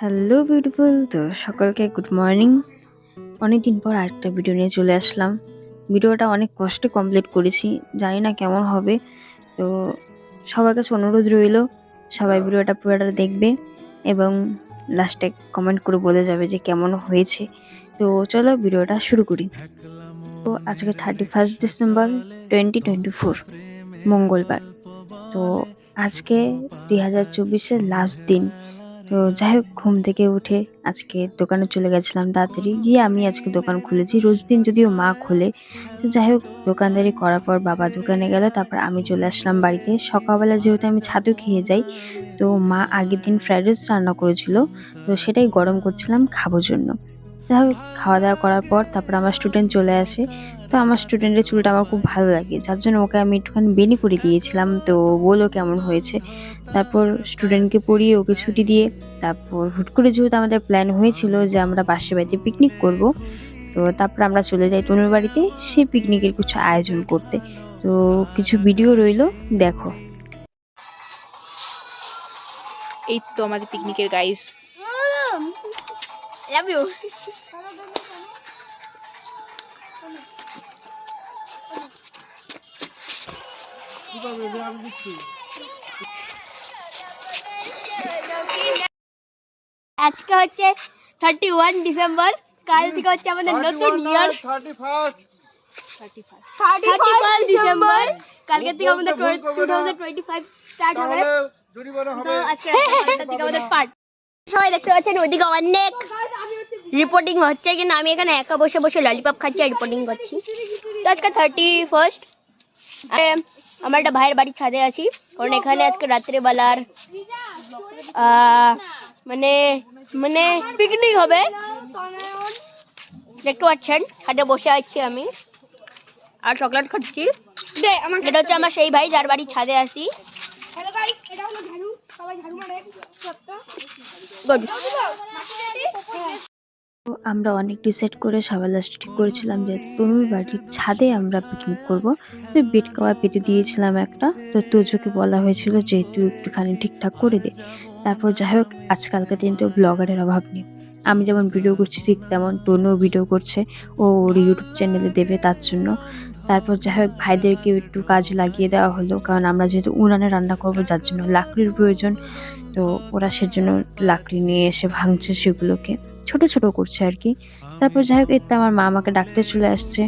Hello beautiful, তো সকলকে good morning. অনেকদিন পর আরেকটা ভিডিও নিয়ে চলে আসলাম। ভিডিওটা অনেক কষ্টে কমপ্লিট করেছি, জানি না কেমন হবে। তো সবার কাছে অনুরোধ রইল, সবাই ভিডিওটা পুরোটা দেখবে এবং লাস্টে কমেন্ট করে বলে যাবে যে কেমন হয়েছে। তো চলো ভিডিওটা শুরু করি। তো আজকে 31 ডিসেম্বর 2024, মঙ্গলবার। তো আজকে 2024-এর লাস্ট দিন। তো যাই হোক, ঘুম থেকে উঠে আজকে দোকানে চলে গেছিলাম তাড়াতাড়ি গিয়ে। আমি আজকে দোকান খুলেছি, রোজ দিন যদিও মা খোলে। তো যাই হোক, দোকানদারি করার পর বাবা দোকানে গেল, তারপর আমি চলে আসলাম বাড়িতে। সকালবেলা যেহেতু আমি ছাতু খেয়ে যাই, তো মা আগের দিন ফ্রাইড রাইস রান্না করেছিল, তো সেটাই গরম করছিলাম খাবোর জন্য। যাই হোক, খাওয়া দাওয়া করার পর তারপর আমার স্টুডেন্ট চলে আসে। তো আমার স্টুডেন্টের চুলটা আমার খুব ভালো লাগে, যার জন্য ওকে আমি একটুখানি বেনি করে দিয়েছিলাম। তো বলো কেমন হয়েছে। তারপর স্টুডেন্টকে পড়িয়ে ওকে ছুটি দিয়ে তারপর হুট করে যেহেতু আমাদের প্ল্যান হয়েছিল যে আমরা পাশের বাড়িতে পিকনিক করব, তো তারপর আমরা চলে যাই তনুর বাড়িতে সেই পিকনিকের কিছু আয়োজন করতে। তো কিছু ভিডিও রইলো, দেখো। এই তো আমাদের পিকনিকের গাইস। Love you. আজকে হচ্ছে 31 ডিসেম্বর, কাল থেকে হচ্ছে আমাদের নতুন ইয়ার। 31 ডিসেম্বর, কালকে থেকে আমাদের 2025 স্টার্ট হবে। তো আজকে থেকে আমাদের পার্ট। সবাই দেখতে পাচ্ছেন ওইদিকে অনেক রিপোর্টিং হচ্ছে, কিন্তু আমি এখানে একা বসে বসে ললিপপ খাচ্ছি আর রিপোর্টিং করছি। তো আজকে 31, আমার একটা ভাইয়ের বাড়ির ছাদে আছি, কারণ এখানে আজকে রাত্রেবেলার মানে মানে পিকনিক হবে। দেখতে পাচ্ছেন ছাদে বসে আছি আমি আর চকলেট খাচ্ছি। এটা হচ্ছে আমার সেই ভাই যার বাড়ির ছাদে আসি। গুড। তো আমরা অনেক ডিসাইড করে সবাই লাস্ট ঠিক করেছিলাম যে তনুর বাড়ির ছাদে আমরা পিকনিক করবো। তো বেড কভার পেতে দিয়েছিলাম একটা। তো তোজোকে বলা হয়েছিল যে তুই একটুখানি ঠিকঠাক করে দে। তারপর যাই হোক, আজকালকার দিন তো ব্লগারের অভাব নেই। আমি যেমন ভিডিও করছি ঠিক তেমন তনুও ভিডিও করছে, ও ওর ইউটিউব চ্যানেলে দেবে তার জন্য। তারপর যাই হোক, ভাইদেরকে একটু কাজ লাগিয়ে দেওয়া হলো, কারণ আমরা যেহেতু উনানে রান্না করবো যার জন্য লাকড়ির প্রয়োজন। তো ওরা সেজন্য লাকড়ি নিয়ে এসে ভাঙছে, সেগুলোকে ছোট ছোট করছে আর কি। তারপর যাই হোক, এতে আমার মা আমাকে ডাকতে চলে আসছে।